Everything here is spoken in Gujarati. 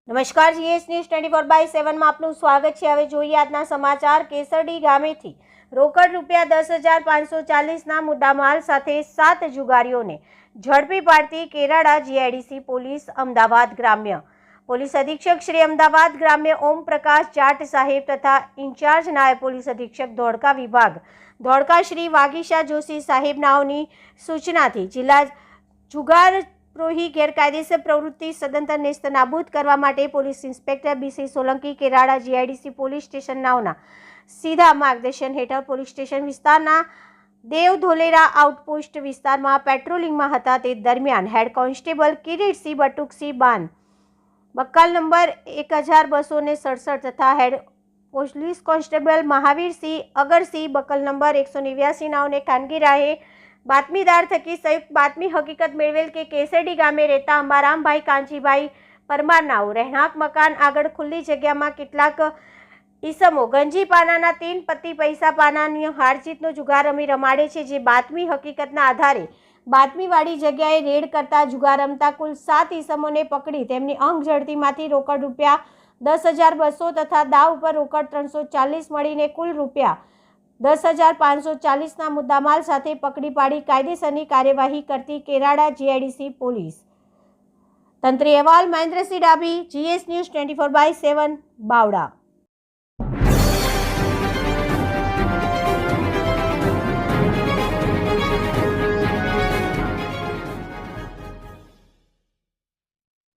નમસ્કાર, જીએસ ન્યૂઝ 24/7 માં આપનું સ્વાગત છે। હવે જોઈએ આજના સમાચાર। કેસરડી ગામેથી રોકડ રૂપિયા 10,540ના મુદ્દામાલ સાથે 7 જુગારીઓને ઝડપી પાડતી કેરાડા જીઆઈડીસી પોલીસ। અમદાવાદ ગ્રામ્ય પોલીસ અધિક્ષક શ્રી અમદાવાદ ગ્રામ્ય ઓમ પ્રકાશ જાટ સાહેબ તથા ઇન્ચાર્જ નાયબ પોલીસ અધિક્ષક ધોળકા વિભાગ ધોળકા શ્રી વાગીશા જોશી સાહેબ નાઓની સૂચનાથી જિલ્લા જુગાર પ્રોહી ગેરકાયદેસર પ્રવૃત્તિ સદંતર નેસ્તનાબૂદ કરવા માટે police inspector BC Solanki Kerala GIDC police station નાઓના સીધા માર્ગદર્શન હેઠળ પોલીસ સ્ટેશન વિસ્તારના દેવ ધોલેરા આઉટપોસ્ટ વિસ્તારમાં પેટ્રોલિંગમાં હતા। તે દરમિયાન હેડ કોન્સ્ટેબલ કિરીટસિંહ બટુકસિંહ બાન બક્કાલ નંબર 1267 તથા હેડ police constable Mahavirsinh Agarsinh બક્કલ number 189 નાઓને ખાનગી રાહે બાતમીદાર થકી સંયુક્ત બાતમી હકીકત મેળવેલ કે કેસરડી ગામે રહેતા અંબારામભાઈ કાંજીભાઈ પરમાર નાઓ રહેણાંક મકાન આગળ ખુલ્લી જગ્યામાં કેટલાક ઈસમો ગંજી પાનાના 3 પત્તી પૈસા પાનાની હારજીતનો જુગાર રમાડે છે। જે બાતમી હકીકતના આધારે બાતમીવાળી જગ્યાએ રેડ કરતા જુગાર રમતા કુલ 7 ઈસમોને પકડી તેમની અંગ ઝડતીમાંથી રોકડ રૂપિયા 10,200 તથા દાવ ઉપર રોકડ 340 મળીને કુલ રૂપિયા 10,540ના મુદ્દામાલ સાથે પકડી પાડી કાયદેસરની કાર્યવાહી કરતી કેરાડા જીઆઈડીસી પોલીસ। તંત્રી અહેવાલ મહેન્દ્રસિંહ ડાભી, જીએસ ન્યૂઝ 24/7 બાવડા।